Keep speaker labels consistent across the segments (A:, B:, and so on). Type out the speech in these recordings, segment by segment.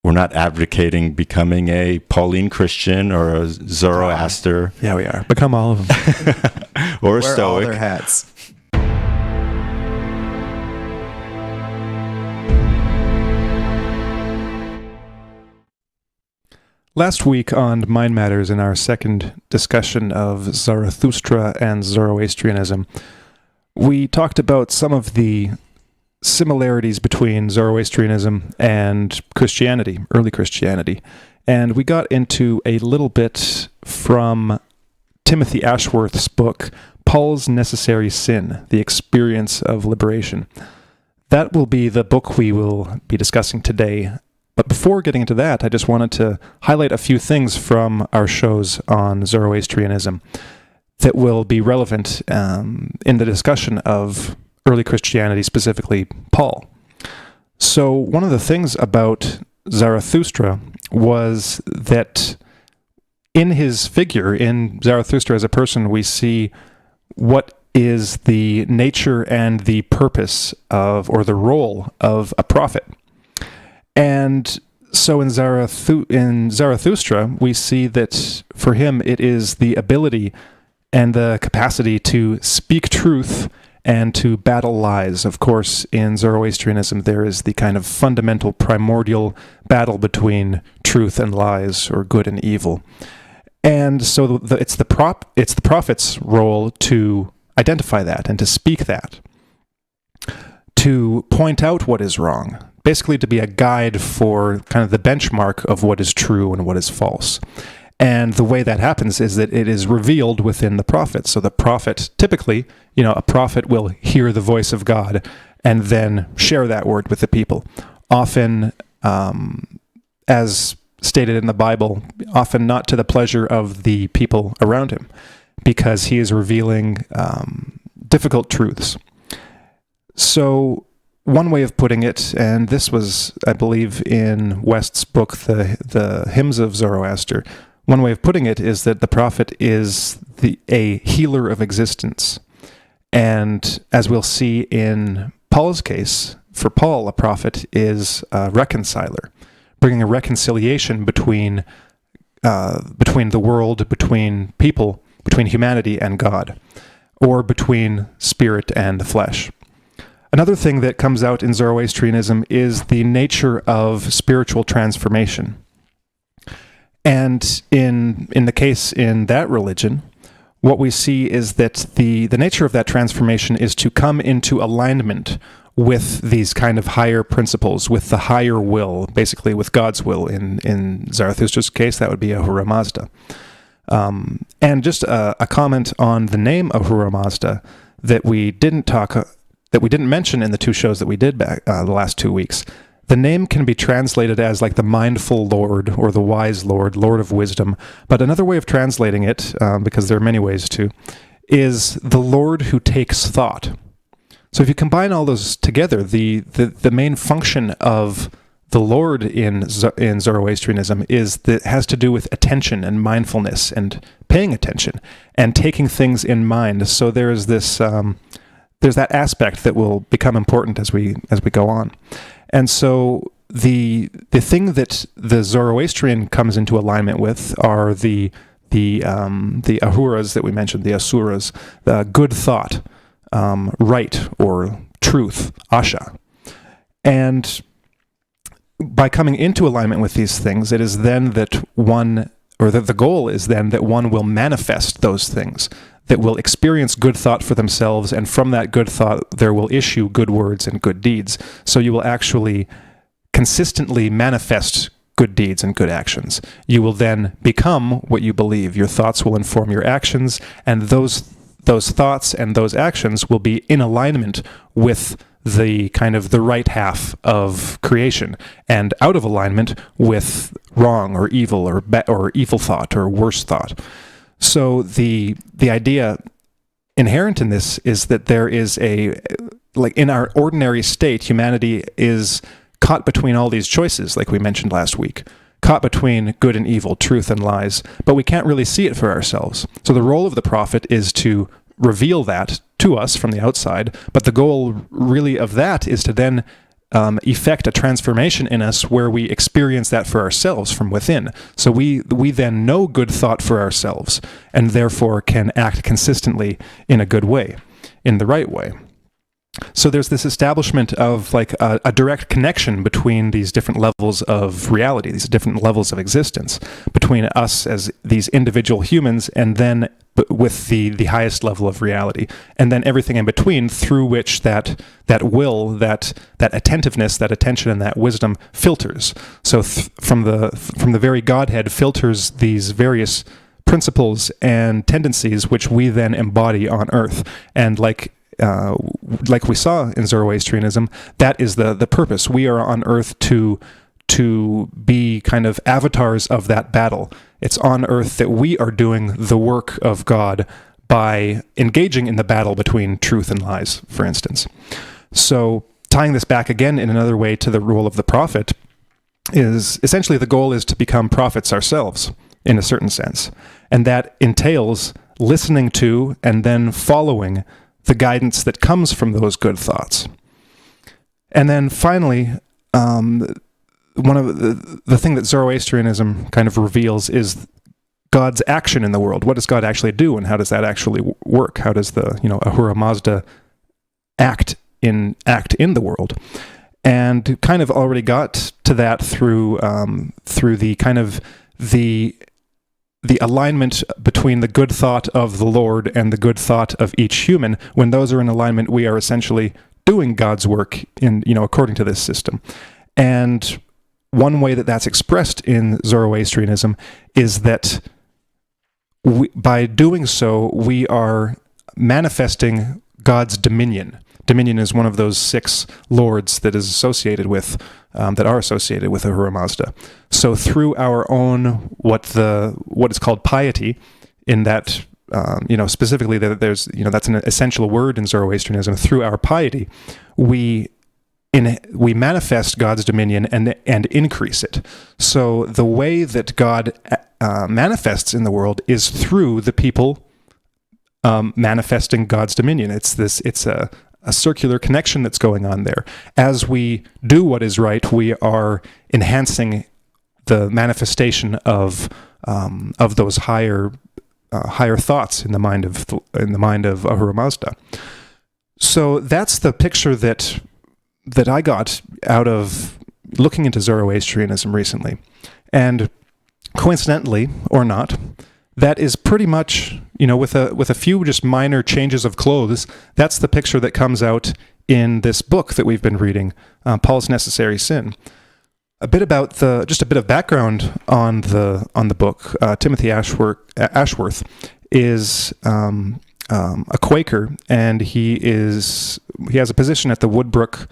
A: We're not advocating becoming a Pauline Christian or a Zoroaster.
B: Yeah, we are. Become all of them.
A: Or a
C: Wear
A: Stoic.
C: all their hats.
B: Last week on MindMatters, in our second discussion of Zarathustra and Zoroastrianism, we talked about some of the similarities between Zoroastrianism and Christianity, early Christianity. And we got into a little bit from Timothy Ashworth's book, Paul's Necessary Sin, The Experience of Liberation. That will be the book we will be discussing today. But before getting into that, I just wanted to highlight a few things from our shows on Zoroastrianism that will be relevant in the discussion of early Christianity, specifically Paul. So one of the things about Zarathustra was that in his figure, in Zarathustra as a person, we see what is the nature and the purpose of, or the role of, a prophet. And so in Zarathustra, we see that for him it is the ability and the capacity to speak truth and to battle lies. Of course, in Zoroastrianism, there is the kind of fundamental, primordial battle between truth and lies, or good and evil. And so it's the prophet's role to identify that and to speak that, to point out what is wrong, basically to be a guide for kind of the benchmark of what is true and what is false. And the way that happens is that it is revealed within the prophet. So the prophet, typically, a prophet will hear the voice of God and then share that word with the people. Often, as stated in the Bible, often not to the pleasure of the people around him, because he is revealing difficult truths. So one way of putting it, and this was, I believe, in West's book, the Hymns of Zoroaster, one way of putting it is that the prophet is a healer of existence. And as we'll see in Paul's case, for Paul, a prophet is a reconciler, bringing a reconciliation between the world, between people, between humanity and God, or between spirit and the flesh. Another thing that comes out in Zoroastrianism is the nature of spiritual transformation. And in the case in that religion, what we see is that the nature of that transformation is to come into alignment with these kind of higher principles, with the higher will, basically with God's will. In Zarathustra's case, that would be Ahura Mazda. And just a comment on the name Ahura Mazda that we didn't mention in the two shows that we did back the last 2 weeks. The name can be translated as like the mindful Lord or the wise Lord, Lord of wisdom. But another way of translating it, because there are many ways to, is the Lord who takes thought. So if you combine all those together, the main function of the Lord in Zoroastrianism has to do with attention and mindfulness and paying attention and taking things in mind. So there's this there's that aspect that will become important as we go on. And so the thing that the Zoroastrian comes into alignment with are the Ahuras that we mentioned, the Asuras, the good thought, right or truth, Asha. And by coming into alignment with these things, it is then that the goal is then that one will manifest those things, that will experience good thought for themselves, and from that good thought there will issue good words and good deeds. So you will actually consistently manifest good deeds and good actions. You will then become what you believe. Your thoughts will inform your actions, and those thoughts and those actions will be in alignment with the kind of the right half of creation, and out of alignment with wrong or evil or evil thought or worse thought. So the idea inherent in this is that there is like in our ordinary state, humanity is caught between all these choices, like we mentioned last week, caught between good and evil, truth and lies, but we can't really see it for ourselves. So the role of the prophet is to reveal that to us from the outside, but the goal really of that is to then effect a transformation in us where we experience that for ourselves from within. So we then know good thought for ourselves, and therefore can act consistently in a good way, in the right way. So there's this establishment of like a direct connection between these different levels of reality, these different levels of existence, between us as these individual humans, and then with the highest level of reality, and then everything in between, through which that will, that attentiveness, that attention, and that wisdom filters. So from the very Godhead filters these various principles and tendencies which we then embody on earth. And like we saw in Zoroastrianism, that is the purpose. We are on earth to be kind of avatars of that battle. It's on earth that we are doing the work of God by engaging in the battle between truth and lies, for instance. So tying this back again in another way to the role of the prophet, is essentially the goal is to become prophets ourselves, in a certain sense. And that entails listening to and then following the guidance that comes from those good thoughts. And then finally, one of the thing that Zoroastrianism kind of reveals is God's action in the world. What does God actually do, and how does that actually work? How does the Ahura Mazda act in the world? And kind of already got to that through the kind of the alignment between the good thought of the Lord and the good thought of each human. When those are in alignment, we are essentially doing God's work according to this system. And one way that that's expressed in Zoroastrianism is that by doing so, we are manifesting God's dominion. Dominion is one of those 6 lords that is associated with, that are associated with Ahura Mazda. So through our own what is called piety, in that specifically that there's that's an essential word in Zoroastrianism. Through our piety, we manifest God's dominion and increase it. So the way that God manifests in the world is through the people manifesting God's dominion. It's a circular connection that's going on there. As we do what is right, we are enhancing the manifestation of those higher thoughts in the mind of Ahura Mazda. So that's the picture that I got out of looking into Zoroastrianism recently. And coincidentally, or not, that is pretty much, with a few just minor changes of clothes, that's the picture that comes out in this book that we've been reading, Paul's Necessary Sin. A bit of background on the book. Timothy Ashworth is a Quaker, and he has a position at the Woodbrook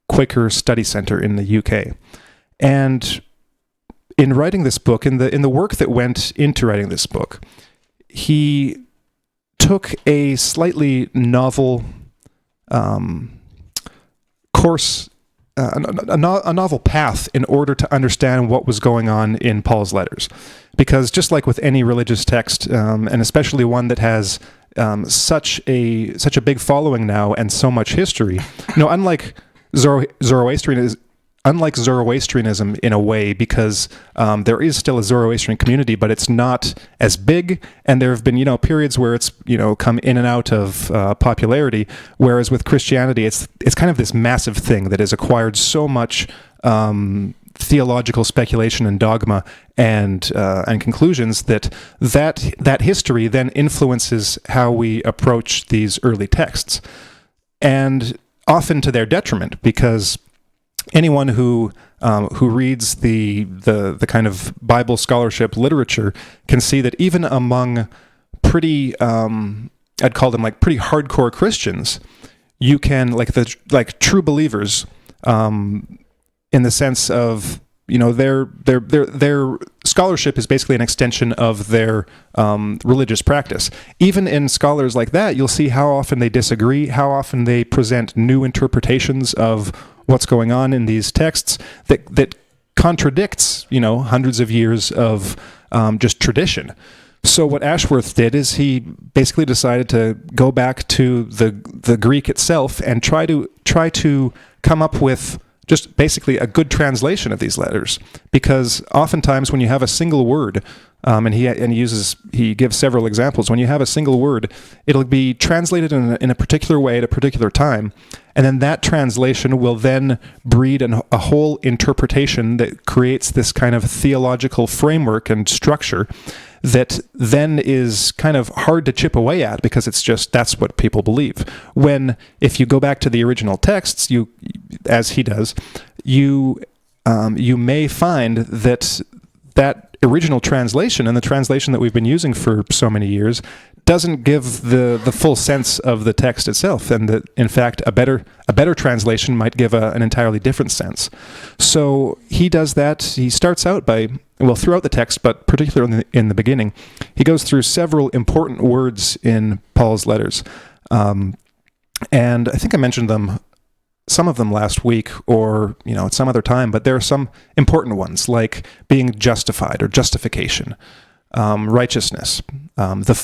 B: Quaker Study Center in the UK. And in writing this book, in the work that went into writing this book, he took a slightly novel course, a novel path in order to understand what was going on in Paul's letters. Because just like with any religious text, and especially one that has such a big following now and so much history, unlike Zoroastrianism in a way, because there is still a Zoroastrian community, but it's not as big, and there have been periods where it's come in and out of popularity. Whereas with Christianity, it's kind of this massive thing that has acquired so much theological speculation and dogma and conclusions that history then influences how we approach these early texts, and often to their detriment, because anyone who reads the kind of Bible scholarship literature can see that even among pretty I'd call them like pretty hardcore Christians, you can like true believers in the sense of their scholarship is basically an extension of their religious practice. Even in scholars like that, you'll see how often they disagree, how often they present new interpretations of what's going on in these texts that contradicts hundreds of years of just tradition. So what Ashworth did is he basically decided to go back to the Greek itself and try to come up with just basically a good translation of these letters, because oftentimes when you have a single word, and he gives several examples. When you have a single word, it'll be translated in a particular way at a particular time, and then that translation will then breed a whole interpretation that creates this kind of theological framework and structure that then is kind of hard to chip away at, because it's just, that's what people believe. When, if you go back to the original texts, as he does, you may find that original translation, and the translation that we've been using for so many years, doesn't give the full sense of the text itself, and that in fact a better translation might give an entirely different sense. So he does that. He starts out by, throughout the text, but particularly in the beginning, he goes through several important words in Paul's letters, and I think I mentioned some of them last week, or at some other time, but there are some important ones, like being justified or justification, righteousness, the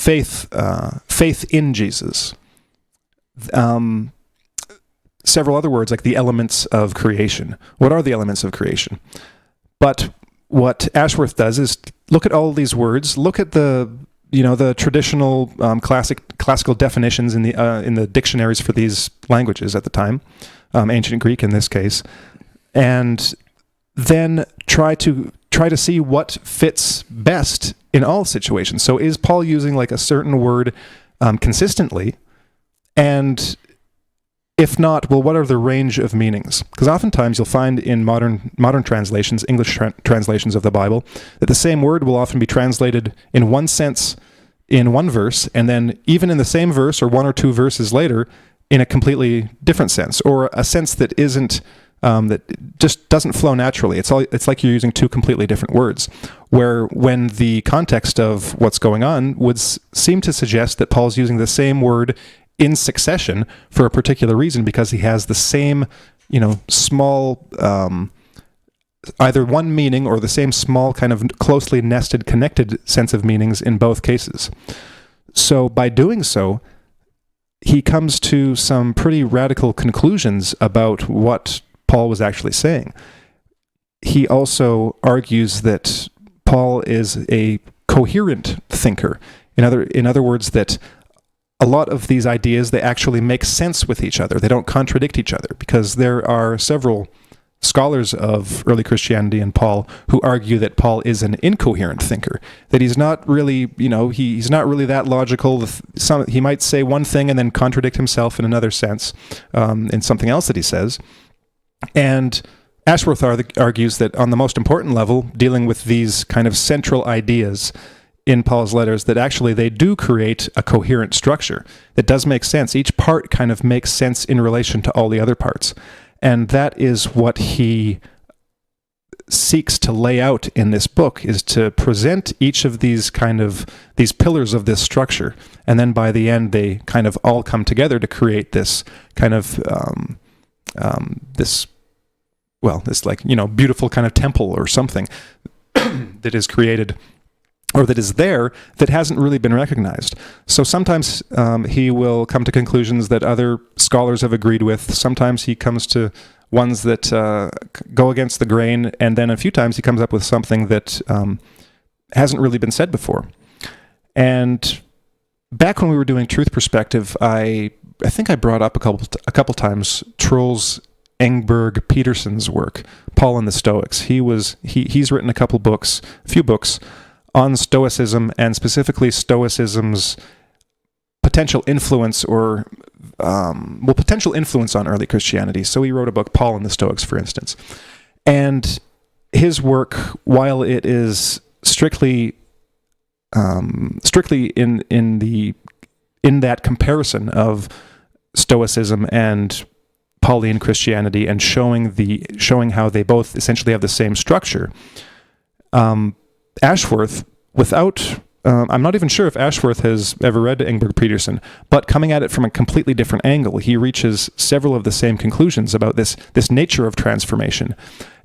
B: faith in Jesus, several other words like the elements of creation. What are the elements of creation? But what Ashworth does is look at all these words, look at the traditional classical definitions in the dictionaries for these languages at the time, ancient Greek in this case, and then try to see what fits best in all situations. So is Paul using like a certain word consistently? And if not, what are the range of meanings? Because oftentimes you'll find in modern translations, English translations of the Bible, that the same word will often be translated in one sense in one verse, and then even in the same verse or one or two verses later, in a completely different sense, or a sense that isn't that just doesn't flow naturally. It's like you're using two completely different words, where when the context of what's going on would seem to suggest that Paul's using the same word in succession for a particular reason, because he has the same, small, either one meaning or the same small kind of closely nested, connected sense of meanings in both cases. So by doing so, he comes to some pretty radical conclusions about what Paul was actually saying. He also argues that Paul is a coherent thinker. In other words, that a lot of these ideas, they actually make sense with each other. They don't contradict each other, because there are several scholars of early Christianity and Paul who argue that Paul is an incoherent thinker, that he's not really, he's not really that logical. He might say one thing and then contradict himself in another sense, in something else that he says. And Ashworth argues that on the most important level, dealing with these kind of central ideas in Paul's letters, that actually they do create a coherent structure that does make sense. Each part kind of makes sense in relation to all the other parts. And that is what he seeks to lay out in this book, is to present each of these pillars of this structure. And then by the end, they kind of all come together to create this kind of, this beautiful kind of temple or something that is created, or that is there, that hasn't really been recognized. So sometimes he will come to conclusions that other scholars have agreed with. Sometimes he comes to ones that go against the grain, and then a few times he comes up with something that hasn't really been said before. And back when we were doing Truth Perspective, I think I brought up a couple times Troels Engberg Peterson's work, Paul and the Stoics. He's written a few books on Stoicism, and specifically Stoicism's potential influence potential influence on early Christianity. So he wrote a book, Paul and the Stoics, for instance. And his work, while it is strictly in that comparison of Stoicism and Pauline Christianity, and showing how they both essentially have the same structure, Ashworth, I'm not even sure if Ashworth has ever read Engberg Peterson, but coming at it from a completely different angle, he reaches several of the same conclusions about this nature of transformation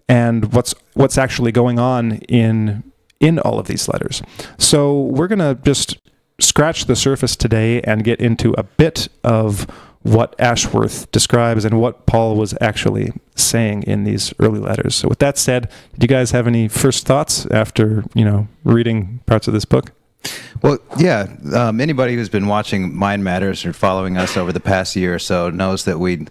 B: and what's actually going on in all of these letters. So we're going to just scratch the surface today and get into a bit of what Ashworth describes and what Paul was actually saying in these early letters. So with that said, do you guys have any first thoughts after, reading parts of this book?
C: Well, yeah. Anybody who's been watching MindMatters or following us over the past year or so knows that we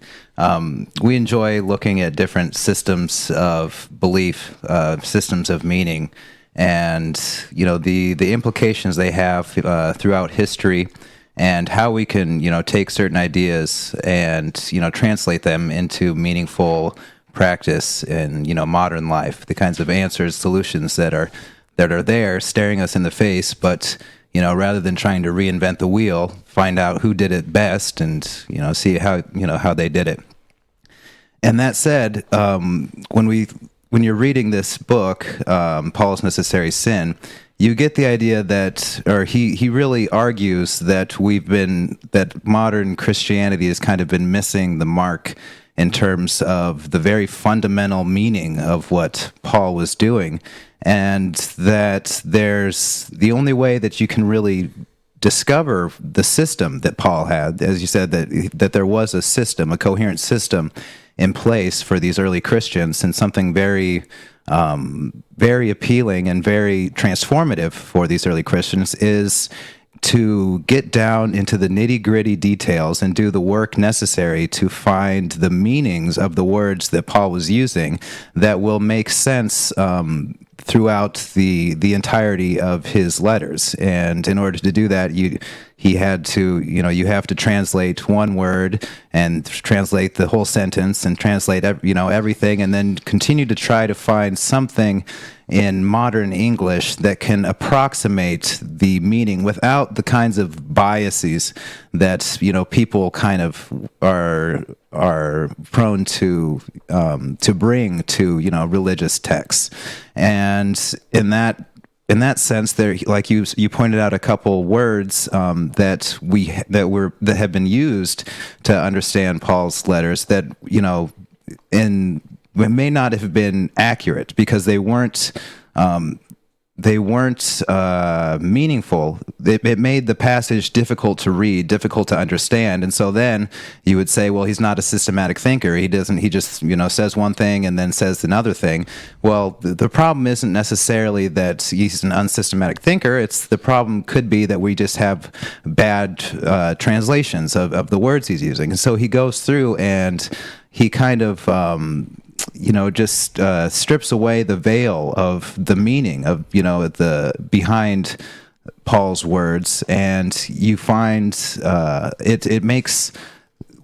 C: enjoy looking at different systems of belief, systems of meaning, and the implications they have throughout history, and how we can take certain ideas and translate them into meaningful practice in modern life. The kinds of answers, solutions that are there staring us in the face, but rather than trying to reinvent the wheel, find out who did it best and see how they did it. And that said, when you're reading this book, Paul's Necessary Sin, you get the idea that, or he really argues that that modern Christianity has kind of been missing the mark in terms of the very fundamental meaning of what Paul was doing, and that there's the only way that you can really discover the system that Paul had, as you said, that there was a system, a coherent system in place for these early Christians, and something very very appealing and very transformative for these early Christians is to get down into the nitty-gritty details and do the work necessary to find the meanings of the words that Paul was using that will make sense throughout the entirety of his letters. And in order to do that, he had to, you have to translate one word and translate the whole sentence and translate, everything, and then continue to try to find something in modern English that can approximate the meaning without the kinds of biases that people kind of are prone to bring to religious texts. And in that sense, there, like you pointed out, a couple words that have been used to understand Paul's letters that may not have been accurate because they weren't meaningful. It made the passage difficult to read, difficult to understand, and so then you would say, well, he's not a systematic thinker. He just says one thing and then says another thing. Well, the problem isn't necessarily that he's an unsystematic thinker. The problem could be that we just have bad translations of the words he's using. And so he goes through and he kind of just strips away the veil of the meaning of the behind Paul's words, and you find it makes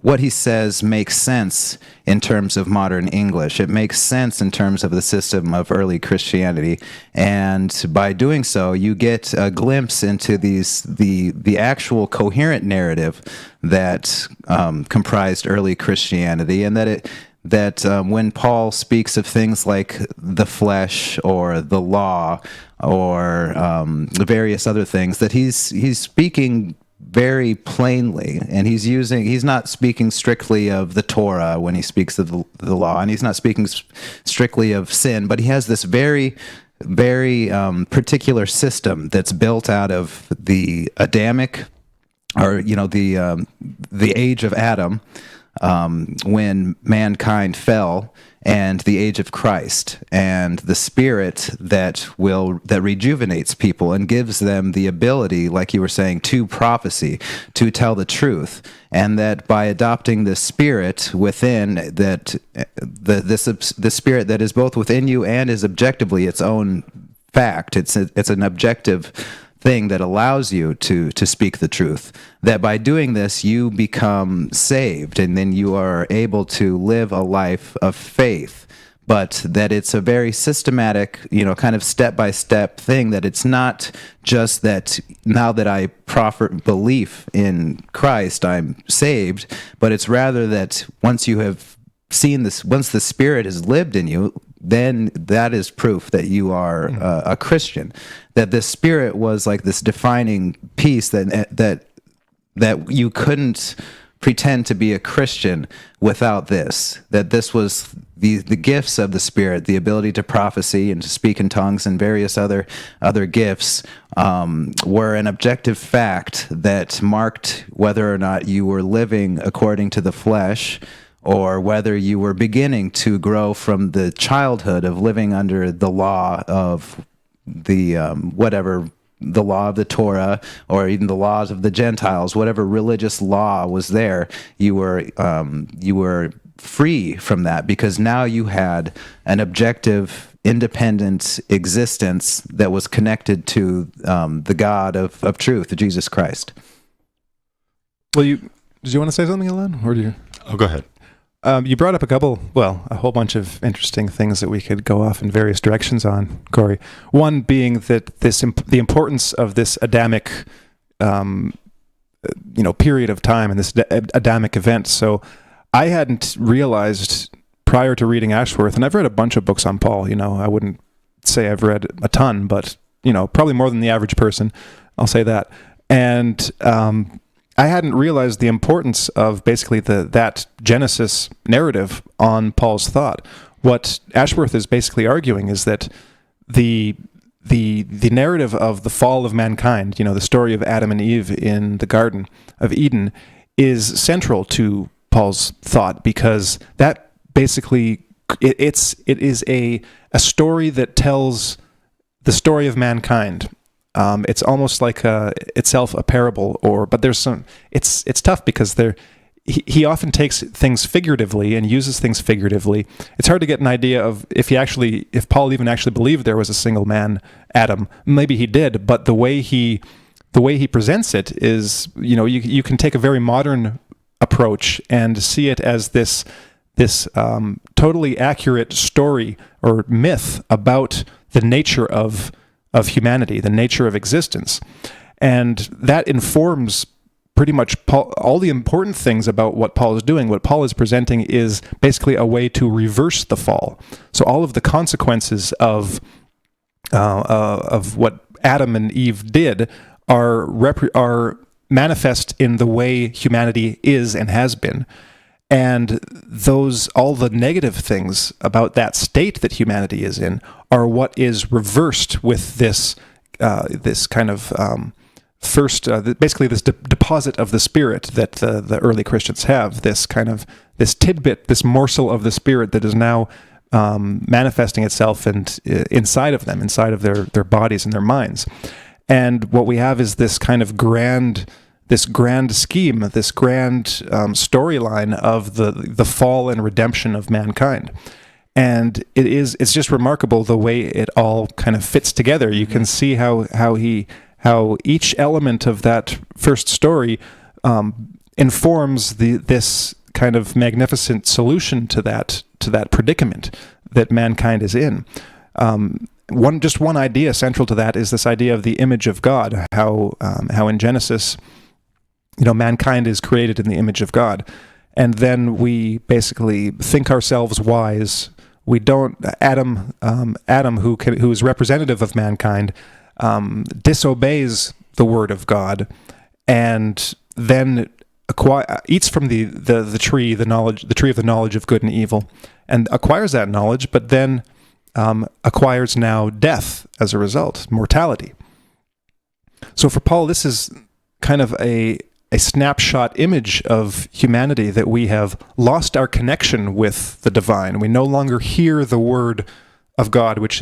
C: what he says makes sense in terms of modern English. It makes sense in terms of the system of early Christianity, and by doing so, you get a glimpse into the actual coherent narrative that comprised early Christianity, and that when Paul speaks of things like the flesh or the law or various other things, that he's speaking very plainly, and he's not speaking strictly of the Torah when he speaks of the law, and he's not speaking strictly of sin, but he has this very, very particular system that's built out of the Adamic, or the age of Adam, when mankind fell, and the age of Christ, and the Spirit that rejuvenates people and gives them the ability, like you were saying, to prophecy, to tell the truth, and that by adopting the Spirit within, that the Spirit that is both within you and is objectively its own fact. It's an objective thing that allows you to speak the truth, that by doing this you become saved, and then you are able to live a life of faith, but that it's a very systematic, kind of step-by-step thing, that it's not just that now that I proffer belief in Christ, I'm saved, but it's rather that once you have seen this, once the Spirit has lived in you, then that is proof that you are a Christian. That the Spirit was like this defining piece that you couldn't pretend to be a Christian without this, that this was the gifts of the Spirit, the ability to prophecy and to speak in tongues and various other gifts were an objective fact that marked whether or not you were living according to the flesh, or whether you were beginning to grow from the childhood of living under the law of the the law of the Torah, or even the laws of the Gentiles, whatever religious law was there, you were free from that, because now you had an objective, independent existence that was connected to the God of truth, Jesus Christ.
B: Well, did you want to say something, Alan? Or do you?
A: Oh, go ahead.
B: You brought up a whole bunch of interesting things that we could go off in various directions on, Corey. One being that the importance of this Adamic, period of time and this Adamic event. So I hadn't realized prior to reading Ashworth, and I've read a bunch of books on Paul. I wouldn't say I've read a ton, but probably more than the average person. I'll say that. And I hadn't realized the importance of basically that Genesis narrative on Paul's thought. What Ashworth is basically arguing is that the narrative of the fall of mankind, the story of Adam and Eve in the Garden of Eden, is central to Paul's thought, because that basically it is a story that tells the story of mankind. It's almost like itself a parable, but there's some. It's tough because he often takes things figuratively and uses things figuratively. It's hard to get an idea of if Paul even actually believed there was a single man, Adam. Maybe he did, but the way he presents it is, you can take a very modern approach and see it as this totally accurate story or myth about the nature of humanity, the nature of existence. And that informs pretty much all the important things about what Paul is doing. What Paul is presenting is basically a way to reverse the fall. So all of the consequences of what Adam and Eve did are manifest in the way humanity is and has been. And all the negative things about that state that humanity is in are what is reversed with this kind of basically this deposit of the Spirit that the early Christians have. This tidbit, this morsel of the Spirit that is now manifesting itself inside of them, inside of their bodies and their minds. And what we have is this kind of grand scheme, this grand storyline of the fall and redemption of mankind. And it's just remarkable the way it all kind of fits together. You can see how each element of that first story informs this kind of magnificent solution to that predicament that mankind is in. One idea central to that is this idea of the image of God. How in Genesis, mankind is created in the image of God, and then we basically think ourselves wise. We don't. Adam, who is representative of mankind, disobeys the word of God, and then eats from the tree, the tree of the knowledge of good and evil, and acquires that knowledge, but then acquires now death as a result, mortality. So for Paul, this is kind of a snapshot image of humanity, that we have lost our connection with the divine. We no longer hear the word of God, which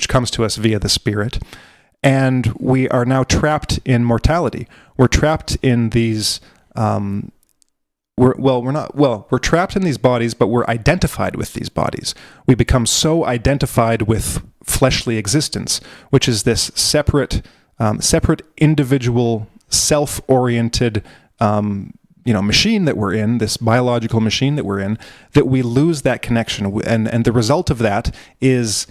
B: comes to us via the Spirit, and we are now trapped in mortality. We're trapped in these. We're trapped in these bodies, but we're identified with these bodies. We become so identified with fleshly existence, which is this separate individual, self-oriented, machine that we're in, this biological machine that we're in, that we lose that connection. And the result of that is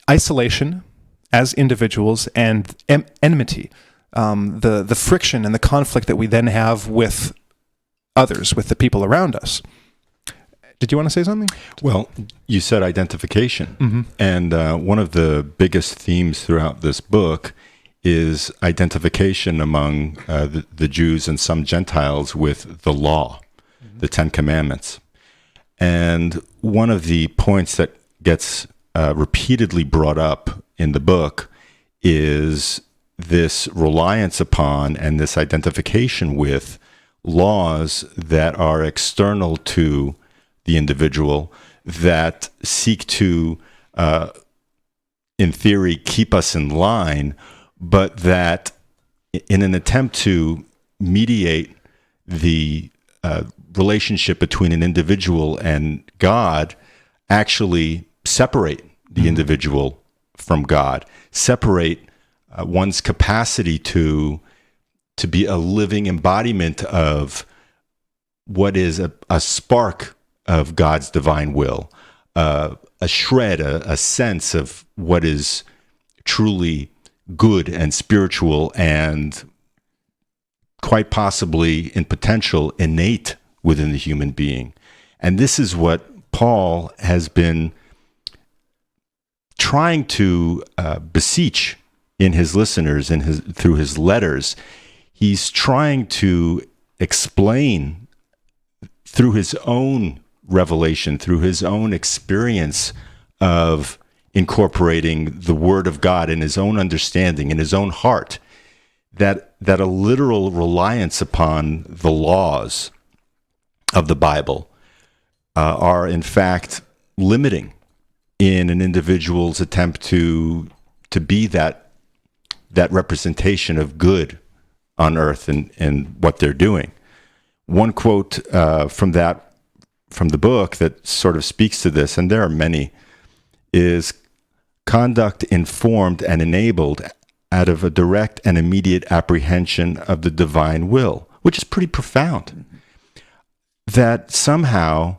B: isolation as individuals and enmity, the friction and the conflict that we then have with others, with the people around us. Did you want to say something?
A: Well, you said identification.
B: Mm-hmm.
A: And one of the biggest themes throughout this book is identification among the Jews and some Gentiles with the law, the Ten Commandments. And one of the points that gets repeatedly brought up in the book is this reliance upon and this identification with laws that are external to the individual, that seek to, in theory, keep us in line, but that in an attempt to mediate the relationship between an individual and God, actually separate the individual from God, separate one's capacity to be a living embodiment of what is a spark of God's divine will, a shred, a sense of what is truly good and spiritual and quite possibly in potential innate within the human being. And this is what Paul has been trying to beseech in his listeners and through his letters. He's trying to explain through his own revelation, through his own experience of incorporating the Word of God in his own understanding, in his own heart, that a literal reliance upon the laws of the Bible are in fact limiting in an individual's attempt to be that representation of good on earth and what they're doing. One quote from the book that sort of speaks to this, and there are many, is conduct informed and enabled out of a direct and immediate apprehension of the divine will, which is pretty profound. That somehow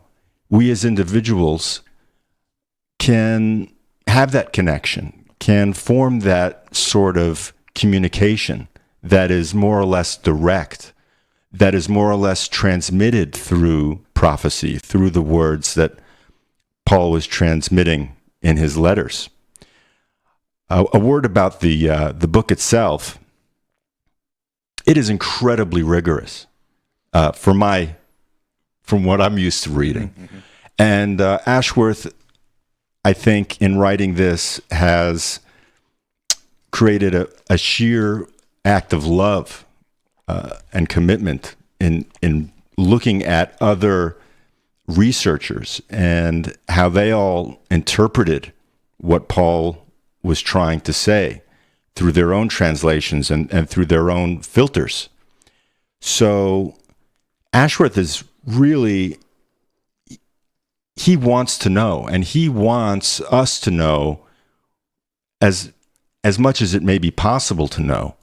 A: we as individuals can have that connection, can form that sort of communication that is more or less direct, that is more or less transmitted through prophecy, through the words that Paul was transmitting in his letters. A word about the book itself. It is incredibly rigorous from what I'm used to reading. Mm-hmm. And Ashworth, I think, in writing this, has created a sheer act of love and commitment in looking at other researchers and how they all interpreted what Paul was trying to say through their own translations and through their own filters. So Ashworth is really, he wants to know, and he wants us to know as much as it may be possible to know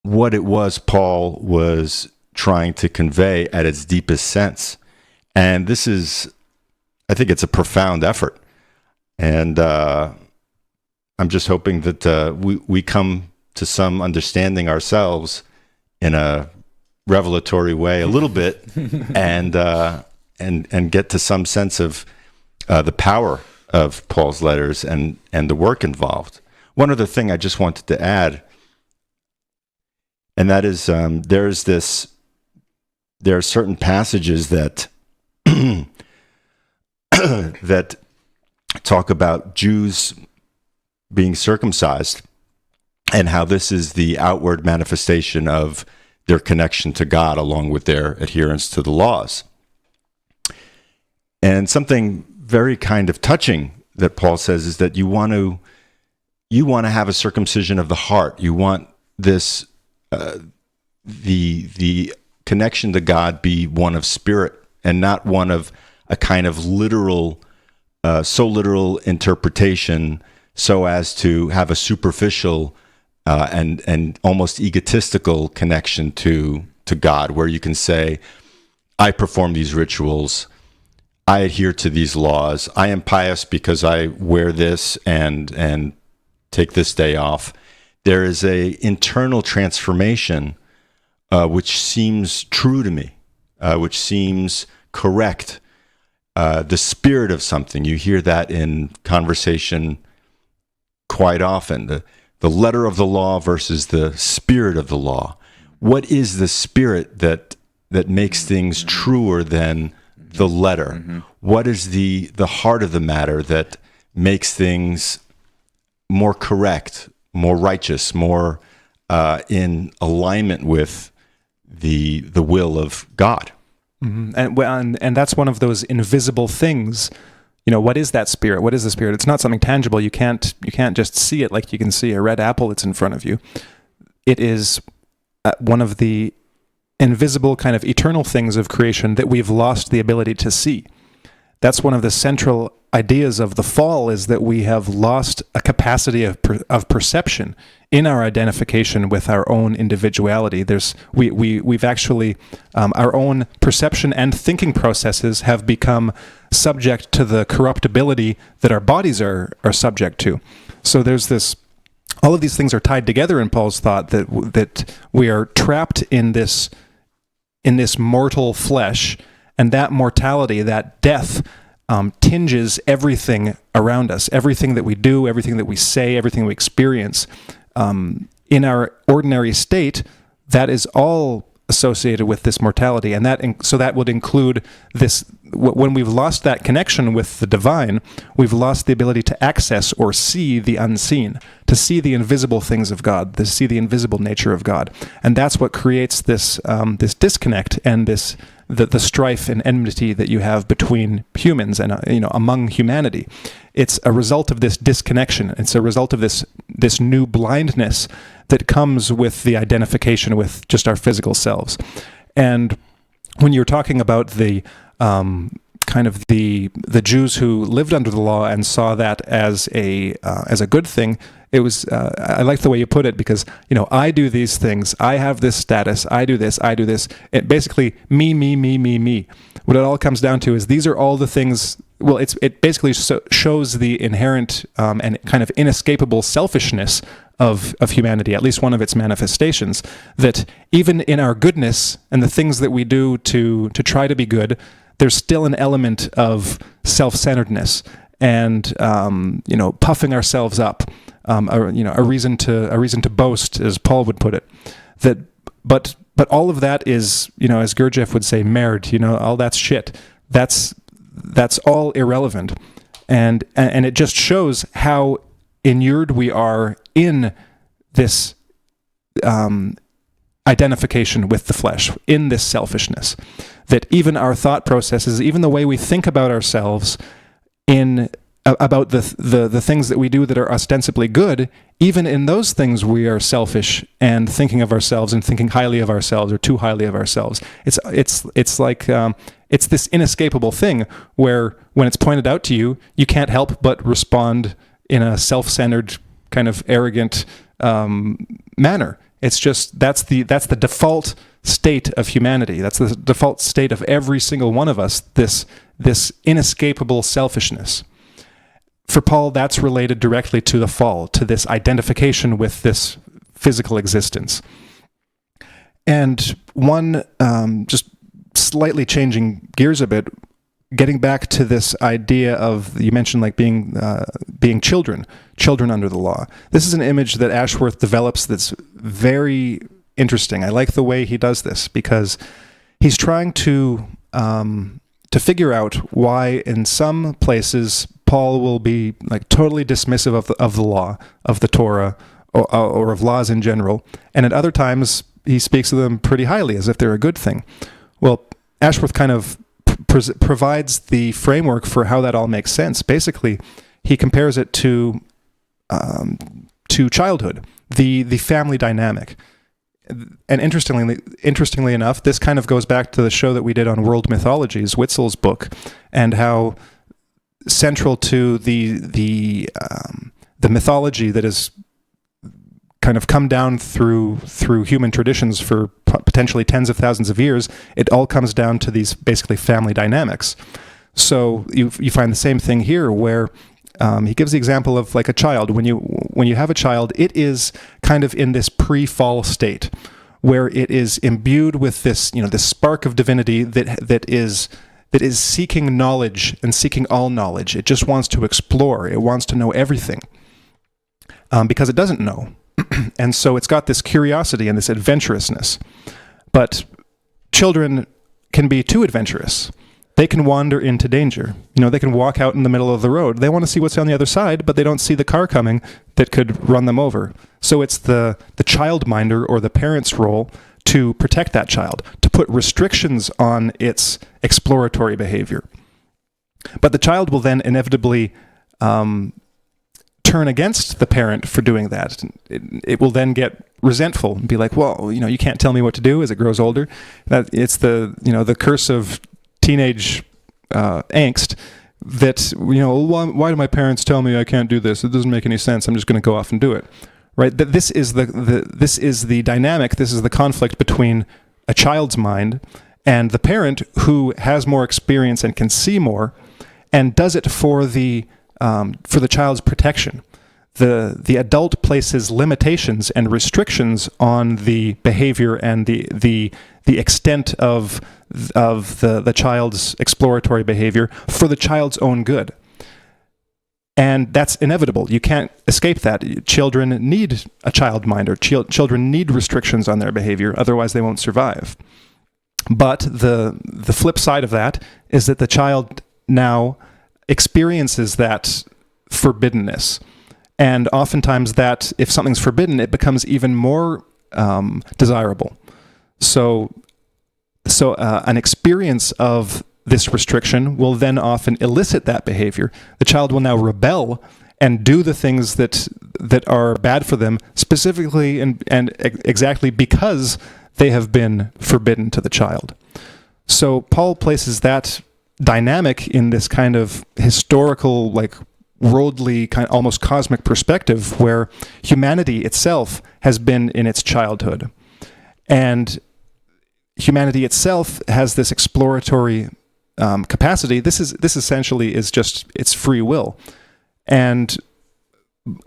A: what it was Paul was trying to convey at its deepest sense. And this is, I think it's a profound effort. And I'm just hoping that we come to some understanding ourselves in a revelatory way a little bit and get to some sense of the power of Paul's letters and the work involved. One other thing I just wanted to add, and that is there are certain passages that that talk about Jews being circumcised and how this is the outward manifestation of their connection to God along with their adherence to the laws. And something very kind of touching that Paul says is that you want to have a circumcision of the heart. You want this the connection to God be one of spirit and not one of a kind of literal interpretation, so as to have a superficial and almost egotistical connection to God, where you can say, I perform these rituals, I adhere to these laws, I am pious because I wear this and take this day off. There is a internal transformation which seems true to me, which seems correct. The spirit of something, you hear that in conversation quite often. the letter of the law versus the spirit of the law. What is the spirit that makes things truer than the letter? What is the heart of the matter that makes things more correct, more righteous, more in alignment with the will of God?
B: And that's one of those invisible things. What is that spirit? What is the spirit? It's not something tangible. You can't just see it like you can see a red apple that's in front of you. It is one of the invisible kind of eternal things of creation that we've lost the ability to see. That's one of the central ideas of the fall, is that we have lost a capacity of perception in our identification with our own individuality. We've actually, our own perception and thinking processes have become subject to the corruptibility that our bodies are subject to. So there's this, all of these things are tied together in Paul's thought, that we are trapped in this mortal flesh, and that mortality, that death, tinges everything around us, everything that we do, everything that we say, everything we experience. In our ordinary state, that is all associated with this mortality, and so that would include this. When we've lost that connection with the divine, we've lost the ability to access or see the unseen, to see the invisible things of God, to see the invisible nature of God, and that's what creates this disconnect and the strife and enmity that you have between humans and among humanity. It's a result of this disconnection. It's a result of this new blindness that comes with the identification with just our physical selves. And when you're talking about the kind of the Jews who lived under the law and saw that as a good thing, it was I like the way you put it, because I do these things, I have this status, I do this. It basically me. What it all comes down to is these are all the things. Well, it basically shows the inherent and kind of inescapable selfishness of humanity, at least one of its manifestations, that even in our goodness and the things that we do to try to be good, there's still an element of self-centeredness and puffing ourselves up, a reason to boast, as Paul would put it. But all of that is, as Gurdjieff would say, merd. All that's shit. That's all irrelevant, and it just shows how inured we are in this identification with the flesh, in this selfishness, that even our thought processes, even the way we think about ourselves, about the things that we do that are ostensibly good, even in those things we are selfish and thinking of ourselves and thinking highly of ourselves or too highly of ourselves. It's like it's this inescapable thing where when it's pointed out to you, you can't help but respond in a self-centered, kind of arrogant manner. It's just that's the default state of humanity. That's the default state of every single one of us. This inescapable selfishness. For Paul, that's related directly to the fall, to this identification with this physical existence. And one, just slightly changing gears a bit, getting back to this idea of, you mentioned like being children under the law. This is an image that Ashworth develops that's very interesting. I like the way he does this, because he's trying to figure out why in some places Paul will be like totally dismissive of the law, of the Torah, or of laws in general, and at other times he speaks of them pretty highly, as if they're a good thing. Well, Ashworth kind of provides the framework for how that all makes sense. Basically, he compares it to childhood, the family dynamic. And interestingly enough, this kind of goes back to the show that we did on world mythologies, Witzel's book, and how central to the mythology that has kind of come down through human traditions for potentially tens of thousands of years, it all comes down to these basically family dynamics. So you find the same thing here, where he gives the example of like a child. When you have a child, it is kind of in this pre-fall state where it is imbued with this this spark of divinity that is seeking knowledge and seeking all knowledge. It just wants to explore. It wants to know everything. because it doesn't know. And so it's got this curiosity and this adventurousness. But children can be too adventurous. They can wander into danger. They can walk out in the middle of the road. They want to see what's on the other side, but they don't see the car coming that could run them over. So it's the childminder or the parent's role to protect that child, to put restrictions on its exploratory behavior. But the child will then inevitably turn against the parent for doing that. It will then get resentful and be like, well, you can't tell me what to do as it grows older. That it's the curse of teenage angst that, why do my parents tell me I can't do this? It doesn't make any sense. I'm just going to go off and do it. Right? That this is the dynamic, this is the conflict between a child's mind and the parent who has more experience and can see more and does it for the child's protection. The adult places limitations and restrictions on the behavior and the extent of the child's exploratory behavior for the child's own good. And that's inevitable. You can't escape that. Children need a childminder. Children need restrictions on their behavior, otherwise they won't survive. But the flip side of that is that the child now experiences that forbiddenness. And oftentimes that, if something's forbidden, it becomes even more desirable. So an experience of this restriction will then often elicit that behavior. The child will now rebel and do the things that are bad for them, specifically and exactly because they have been forbidden to the child. So Paul places that dynamic in this kind of historical, worldly, kind of almost cosmic perspective where humanity itself has been in its childhood. And humanity itself has this exploratory capacity. This essentially is just its free will.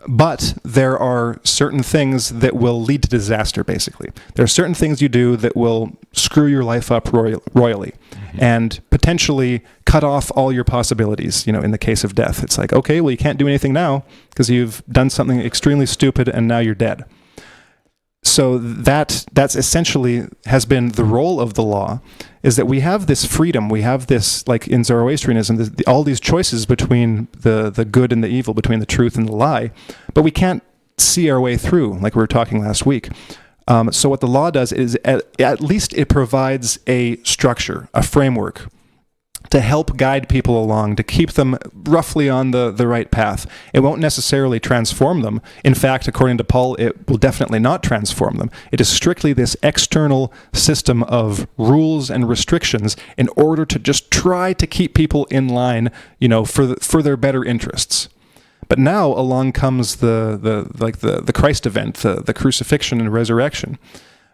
B: But there are certain things that will lead to disaster, basically. There are certain things you do that will screw your life up royally and potentially cut off all your possibilities, in the case of death. It's like, okay, well, you can't do anything now because you've done something extremely stupid and now you're dead. So that's essentially has been the role of the law, is that we have this freedom, we have this, like in Zoroastrianism, all these choices between the good and the evil, between the truth and the lie, but we can't see our way through, like we were talking last week. So what the law does is, at least it provides a structure, a framework, to help guide people along, to keep them roughly on the right path. It won't necessarily transform them. In fact, according to Paul, it will definitely not transform them. It is strictly this external system of rules and restrictions in order to just try to keep people in line, for their better interests. But now along comes the Christ event, the crucifixion and resurrection,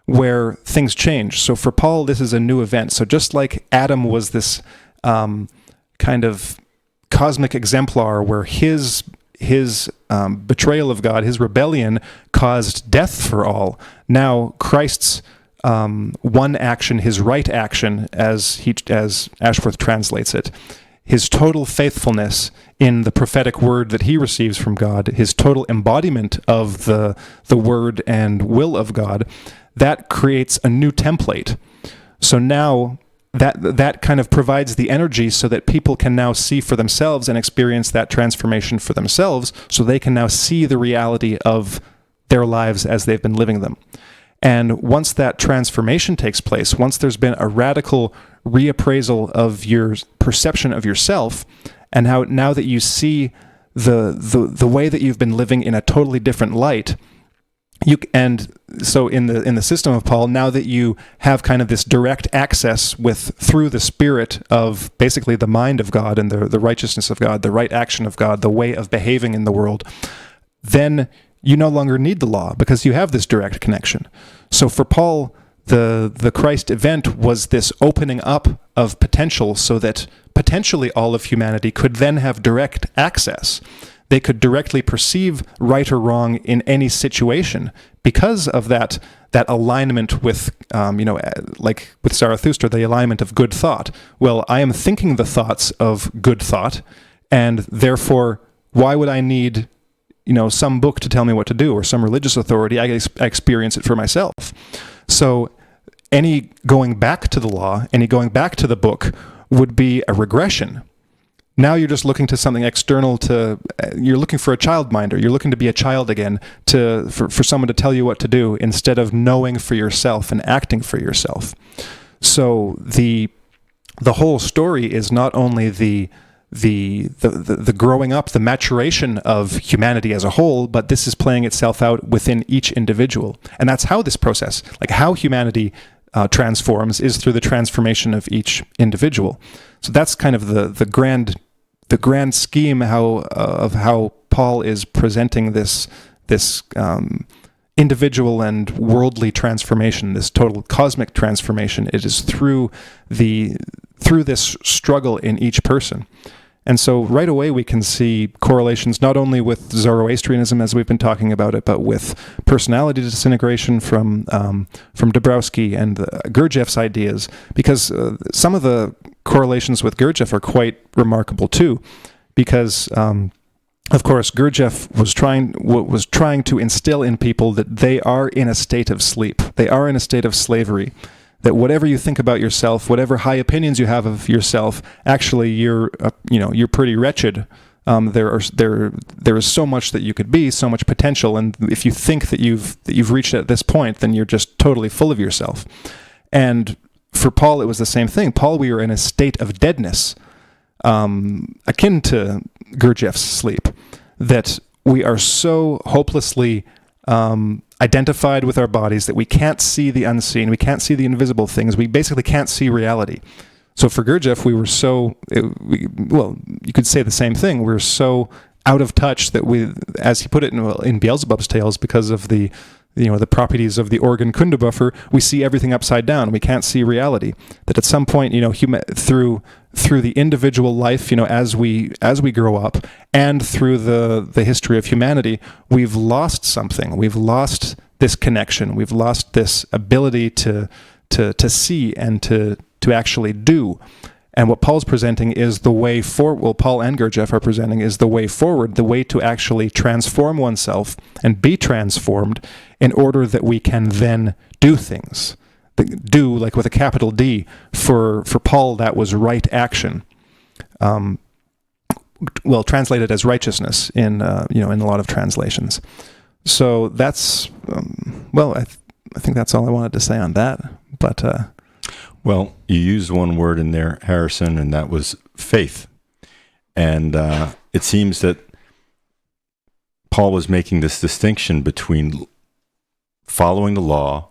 B: where things change. So for Paul, this is a new event. So just like Adam was this kind of cosmic exemplar where his betrayal of God, his rebellion, caused death for all. Now Christ's one action, his right action, as Ashworth translates it, his total faithfulness in the prophetic word that he receives from God, his total embodiment of the word and will of God, that creates a new template. So now that kind of provides the energy so that people can now see for themselves and experience that transformation for themselves, so they can now see the reality of their lives as they've been living them. And once that transformation takes place, once there's been a radical reappraisal of your perception of yourself, and how now that you see the way that you've been living in a totally different light, so in the system of Paul, now that you have kind of this direct access through the spirit of basically the mind of God and the righteousness of God, the right action of God, the way of behaving in the world, then you no longer need the law because you have this direct connection. So for Paul, the Christ event was this opening up of potential so that potentially all of humanity could then have direct access. They could directly perceive right or wrong in any situation because of that alignment with, like with Zarathustra, the alignment of good thought. Well, I am thinking the thoughts of good thought, and therefore, why would I need, some book to tell me what to do or some religious authority. I experience it for myself. So any going back to the law, any going back to the book would be a regression. Now you're just looking to something external you're looking for a childminder. You're looking to be a child again, for someone to tell you what to do instead of knowing for yourself and acting for yourself. So the whole story is not only the growing up, the maturation of humanity as a whole, but this is playing itself out within each individual. And that's how this process, like how humanity transforms, is through the transformation of each individual. So that's kind of the grand scheme of how Paul is presenting this individual and worldly transformation, this total cosmic transformation. It is through this struggle in each person. And so right away we can see correlations not only with Zoroastrianism, as we've been talking about it, but with personality disintegration from Dabrowski and Gurdjieff's ideas, because some of the correlations with Gurdjieff are quite remarkable too, because of course Gurdjieff was trying to instill in people that they are in a state of sleep, they are in a state of slavery. That whatever you think about yourself, whatever high opinions you have of yourself, actually you're pretty wretched. There is so much that you could be, so much potential, and if you think that you've reached at this point, then you're just totally full of yourself. And for Paul, it was the same thing. Paul, we are in a state of deadness, akin to Gurdjieff's sleep, that we are so hopelessly identified with our bodies that we can't see the unseen, we can't see the invisible things, we basically can't see reality. So for Gurdjieff, you could say the same thing. We're so out of touch that we, as he put it in Beelzebub's Tales, because of the properties of the organ Kundabuffer, we see everything upside down. We can't see reality. That at some point, through the individual life, as we grow up, and through the history of humanity, we've lost something. We've lost this connection. We've lost this ability to see and to actually do. And what Paul's presenting is the way forward. Well, Paul and Gurdjieff are presenting is the way forward, the way to actually transform oneself and be transformed in order that we can then do things. Do, like with a capital D. For Paul, that was right action. Translated as righteousness in a lot of translations. So that's I think that's all I wanted to say on that. But
A: well, you used one word in there, Harrison, and that was faith. And it seems that Paul was making this distinction between following the law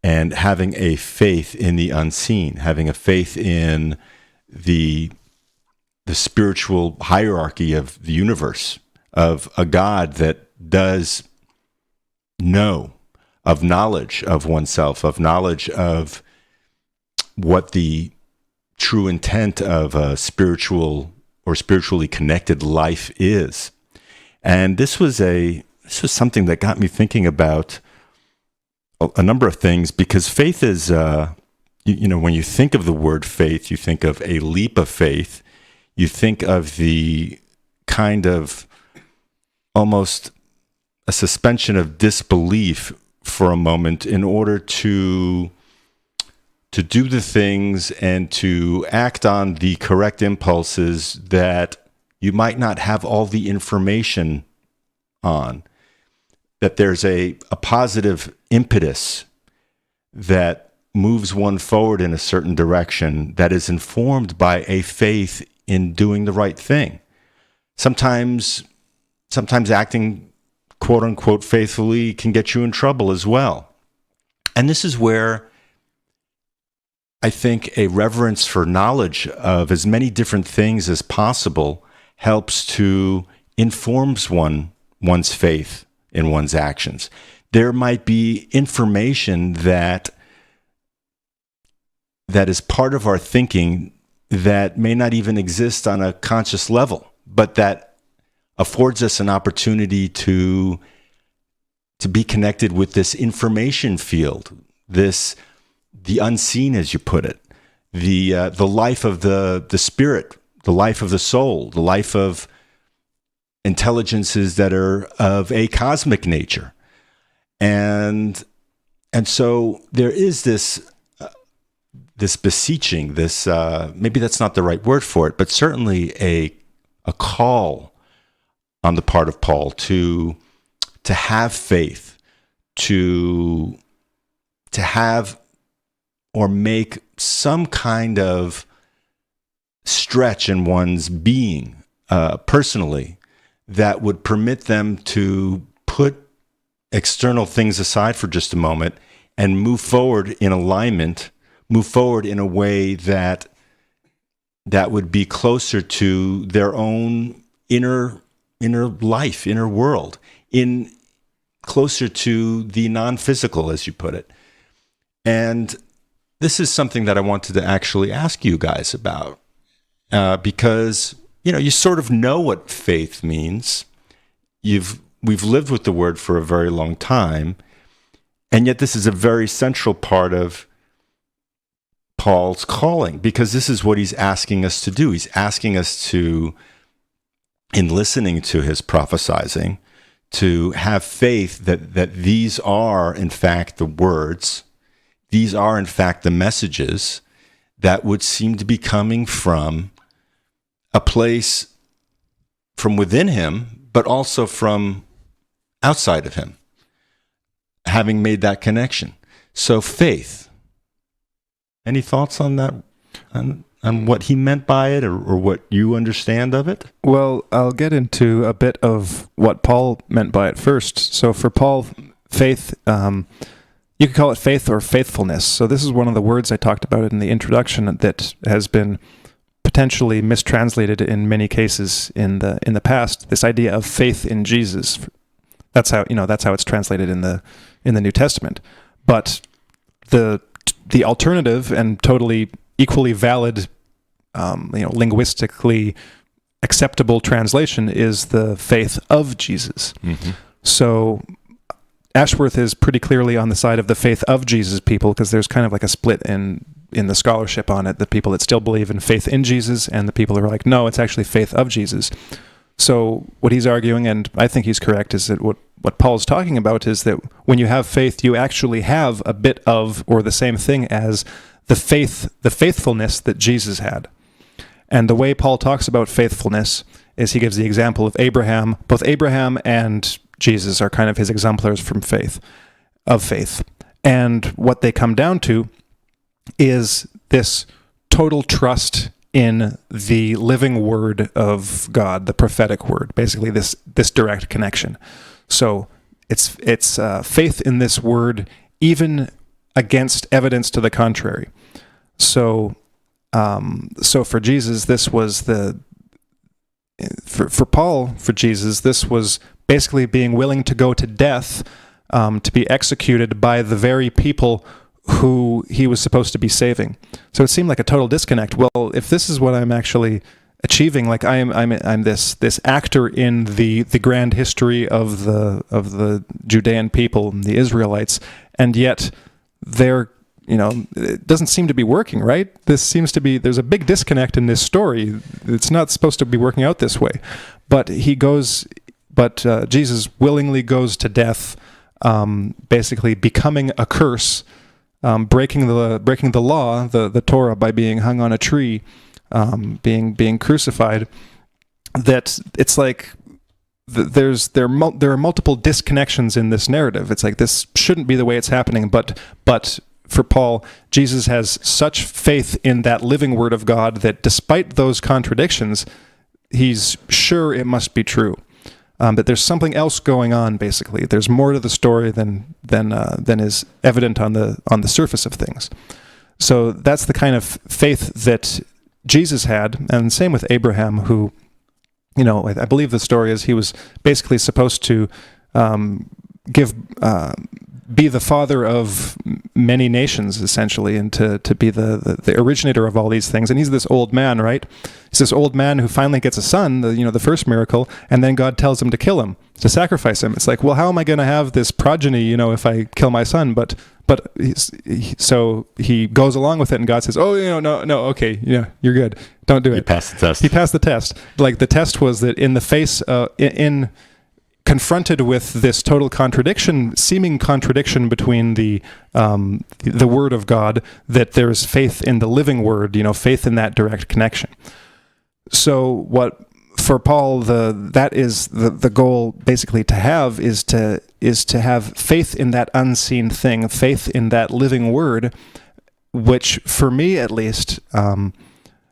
A: and having a faith in the unseen, having a faith in the spiritual hierarchy of the universe, of a God that does know, of knowledge of oneself, of knowledge of what the true intent of a spiritual or spiritually connected life is. And this was something that got me thinking about a number of things, because faith is, when you think of the word faith, you think of a leap of faith. You think of the kind of almost a suspension of disbelief for a moment in order to do the things and to act on the correct impulses that you might not have all the information on. That there's a positive impetus that moves one forward in a certain direction that is informed by a faith in doing the right thing. Sometimes acting quote unquote faithfully can get you in trouble as well. And this is where I think a reverence for knowledge of as many different things as possible helps to informs one's faith in one's actions. There might be information that is part of our thinking that may not even exist on a conscious level, but that affords us an opportunity to be connected with this information field, the unseen, as you put it, the life of the spirit, the life of the soul, the life of intelligences that are of a cosmic nature. And so there is this beseeching, this maybe that's not the right word for it, but certainly a call on the part of Paul to have faith, to have or make some kind of stretch in one's being personally that would permit them to put external things aside for just a moment and move forward in alignment, move forward in a way that would be closer to their own inner life, inner world, closer to the non-physical, as you put it. And this is something that I wanted to actually ask you guys about, because you sort of know what faith means. We've lived with the word for a very long time, and yet this is a very central part of Paul's calling, because this is what he's asking us to do. He's asking us to, in listening to his prophesizing, to have faith that these are, in fact, the words, these are, in fact, the messages that would seem to be coming from a place from within him, but also from outside of him, having made that connection. So faith. Any thoughts on that, on what he meant by it, or what you understand of it?
B: Well, I'll get into a bit of what Paul meant by it first. So for Paul, faith, you could call it faith or faithfulness. So this is one of the words I talked about in the introduction that has been potentially mistranslated in many cases in the past. This idea of faith in Jesus. That's how it's translated in the New Testament. But the alternative and totally equally valid, linguistically acceptable translation is the faith of Jesus. Mm-hmm. So Ashworth is pretty clearly on the side of the faith of Jesus people, because there's kind of like a split in the scholarship on it, the people that still believe in faith in Jesus and the people who are like, no, it's actually faith of Jesus. So what he's arguing, and I think he's correct, is that what Paul's talking about is that when you have faith, you actually have a bit of, or the same thing as, the faithfulness that Jesus had. And the way Paul talks about faithfulness is he gives the example of Abraham. Both Abraham and Jesus are kind of his exemplars from faith. And what they come down to is this total trust in the living word of God, the prophetic word, basically this direct connection. So it's faith in this word, even against evidence to the contrary. So for Jesus, this was for Paul, for Jesus, this was basically being willing to go to death, to be executed by the very people who he was supposed to be saving. So it seemed like a total disconnect. Well, if this is what I'm actually achieving, like I'm this actor in the grand history of the Judean people, the Israelites, and yet it doesn't seem to be working, right? There's a big disconnect in this story. It's not supposed to be working out this way. But Jesus willingly goes to death, basically becoming a curse, breaking the law, the Torah, by being hung on a tree, being crucified. That it's like there are multiple disconnections in this narrative. It's like this shouldn't be the way it's happening, but for Paul, Jesus has such faith in that living word of God that despite those contradictions, he's sure it must be true. That there's something else going on. Basically, there's more to the story than is evident on the surface of things. So that's the kind of faith that Jesus had, and same with Abraham, who, I believe the story is he was basically supposed to be the father of many nations, essentially, and to be the originator of all these things. And he's this old man, right? He's this old man who finally gets a son, the first miracle, and then God tells him to kill him, to sacrifice him. It's like, well, how am I going to have this progeny, if I kill my son? But But so he goes along with it, and God says, "Oh, no, okay, yeah, you're good. Don't do it."
A: He passed the test.
B: He passed the test. Like the test was that in the face, confronted with this total seeming contradiction between the Word of God, that there is faith in the living Word, faith in that direct connection. So what for Paul, that is the goal basically to have is to have faith in that unseen thing, faith in that living Word, which for me at least,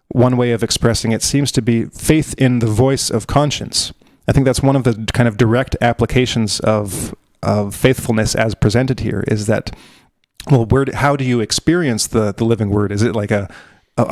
B: one way of expressing it seems to be faith in the voice of conscience. I think that's one of the kind of direct applications of faithfulness as presented here, is that, well, how do you experience the living Word? Is it like a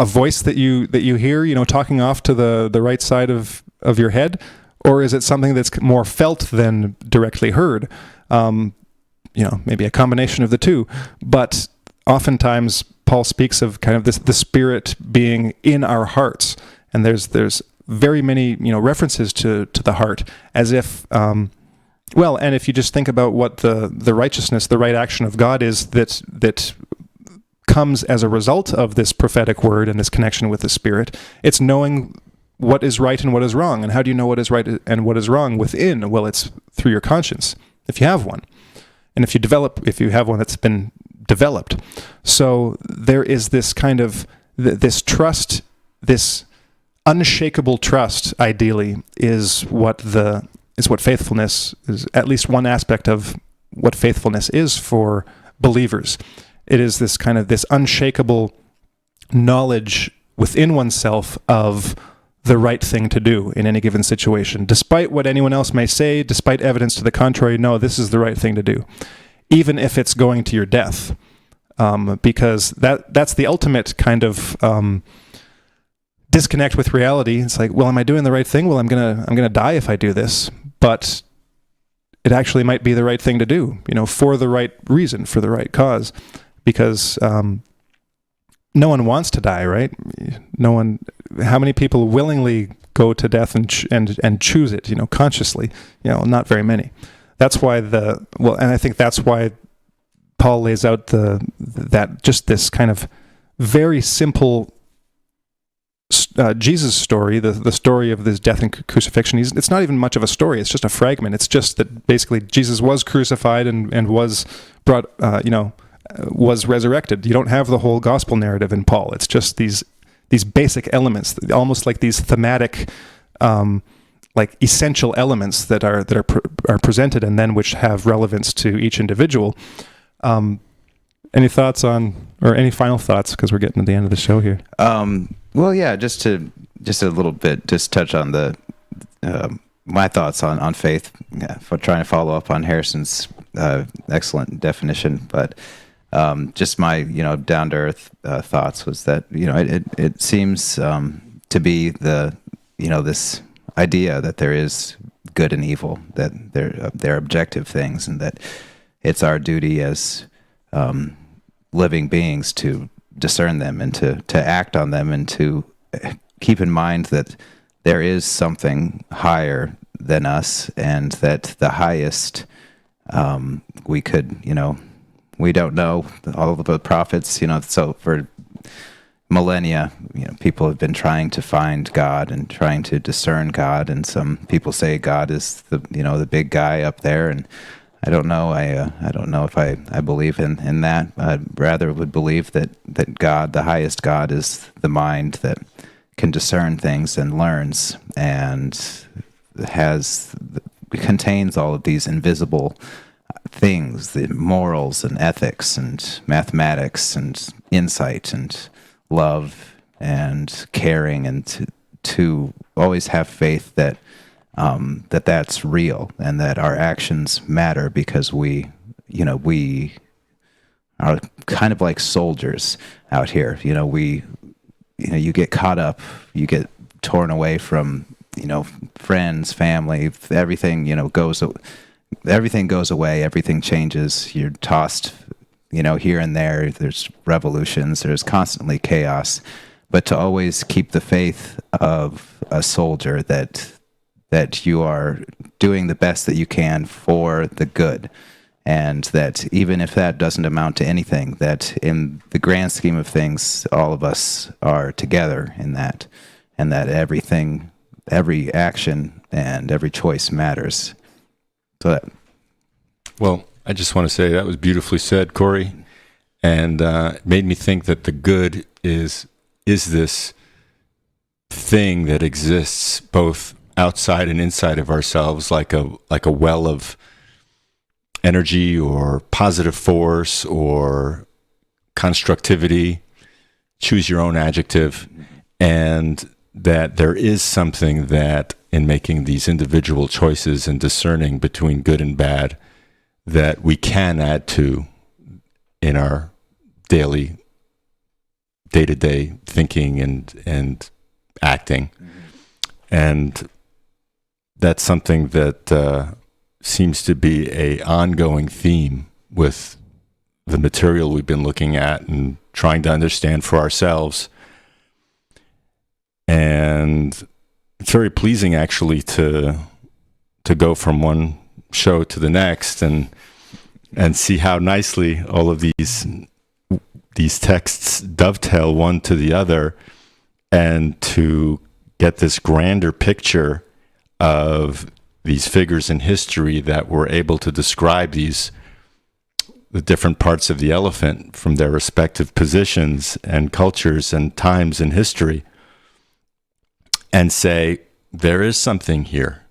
B: voice that you hear, talking off to the right side of your head, or is it something that's more felt than directly heard? Maybe a combination of the two. But oftentimes Paul speaks of kind of the Spirit being in our hearts, and there's very many references to the heart, as if and if you just think about what the righteousness, the right action of God is, that comes as a result of this prophetic word and this connection with the Spirit, it's knowing what is right and what is wrong. And how do you know what is right and what is wrong within? Well, it's through your conscience, if you have one, and if you have one that's been developed. So there is this kind of this trust, this unshakable trust, ideally, is what faithfulness is. At least one aspect of what faithfulness is for believers. It is this kind of this unshakable knowledge within oneself of the right thing to do in any given situation, despite what anyone else may say, despite evidence to the contrary. No, this is the right thing to do, even if it's going to your death, because that's the ultimate kind of disconnect with reality. It's like, well, am I doing the right thing? Well, I'm gonna die if I do this, but it actually might be the right thing to do, for the right reason, for the right cause, because no one wants to die, right? No one. How many people willingly go to death and choose it, consciously? Not very many. That's why and I think that's why Paul lays out this kind of very simple Jesus story, the story of this death and crucifixion. It's not even much of a story. It's just a fragment. It's just that basically Jesus was crucified and was brought, was resurrected. You don't have the whole gospel narrative in Paul. It's just these basic elements, almost like these thematic, like essential elements that are presented, and then which have relevance to each individual. Any thoughts on, or any final thoughts, because we're getting to the end of the show here?
C: Well, yeah, just a little bit, just touch on my thoughts on faith, for trying to follow up on Harrison's excellent definition, but just my down to earth thoughts was that it seems to be this idea that there is good and evil, that they're objective things, and that it's our duty as living beings to discern them and to act on them, and to keep in mind that there is something higher than us, and that the highest we could, we don't know all of the prophets, so for millennia, people have been trying to find God and trying to discern God, and some people say God is the big guy up there, and I don't know. I don't know if I believe in that. I rather would believe that God, the highest God, is the mind that can discern things and learns, and contains all of these invisible things, the morals and ethics and mathematics and insight and love and caring, and to always have faith that that's real, and that our actions matter, because we are kind of like soldiers out here. You get caught up, you get torn away from friends, family, everything everything goes away, everything changes. You're tossed here and there. There's revolutions, there's constantly chaos, but to always keep the faith of a soldier that you are doing the best that you can for the good, And that even if that doesn't amount to anything, that in the grand scheme of things, all of us are together in that, and that everything, every action and every choice matters. So that.
A: Well, I just want to say that was beautifully said, Corey, and it made me think that the good is this thing that exists both outside and inside of ourselves, like a well of energy or positive force or constructivity. Choose your own adjective, and that there is something that in making these individual choices and discerning between good and bad that we can add to in our daily day-to-day thinking and acting. And that's something that seems to be a ongoing theme with the material we've been looking at and trying to understand for ourselves. And it's very pleasing actually to go from one show to the next and see how nicely all of these texts dovetail one to the other, and to get this grander picture of these figures in history that were able to describe the different parts of the elephant from their respective positions and cultures and times in history, and say, there is something here.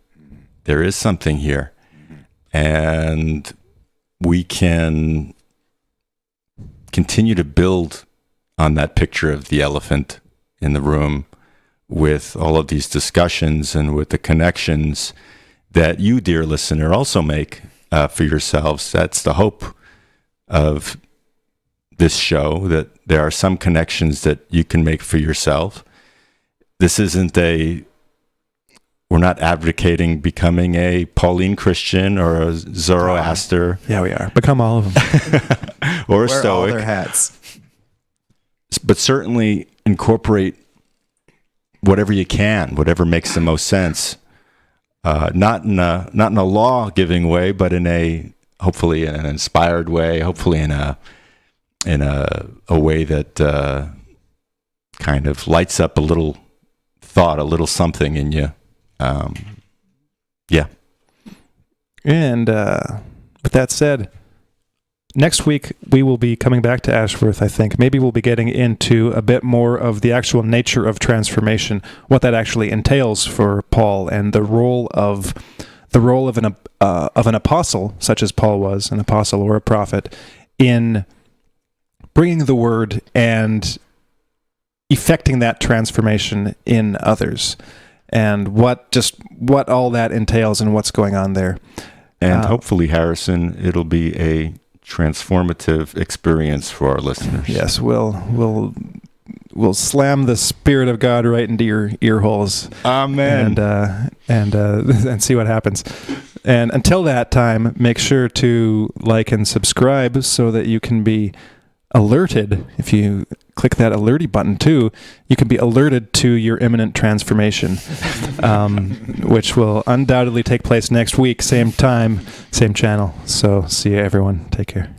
A: There is something here. And we can continue to build on that picture of the elephant in the room with all of these discussions and with the connections that you, dear listener, also make for yourselves. That's the hope of this show, that there are some connections that you can make for yourself. This isn't we're not advocating becoming a Pauline Christian or a Zoroaster.
B: Yeah, we are. Become all of them.
A: Or a
C: Wear
A: Stoic.
C: all their hats.
A: But certainly incorporate whatever you can, whatever makes the most sense. Not in a law-giving way, but hopefully in an inspired way, hopefully in a way that kind of lights up a little thought, a little something in you. Yeah.
B: And with that said, next week we will be coming back to Ashworth, I think. Maybe we'll be getting into a bit more of the actual nature of transformation, what that actually entails for Paul, and the role of an apostle, such as Paul was, an apostle or a prophet, in bringing the word and effecting that transformation in others, and what all that entails and what's going on there.
A: And hopefully, Harrison, it'll be a transformative experience for our listeners.
B: Yes, we'll slam the Spirit of God right into your ear holes.
A: Amen.
B: And see what happens. And until that time, make sure to like and subscribe so that you can be alerted. If you click that alerty button too, you can be alerted to your imminent transformation, which will undoubtedly take place next week, same time, same channel. So see you, everyone. Take care.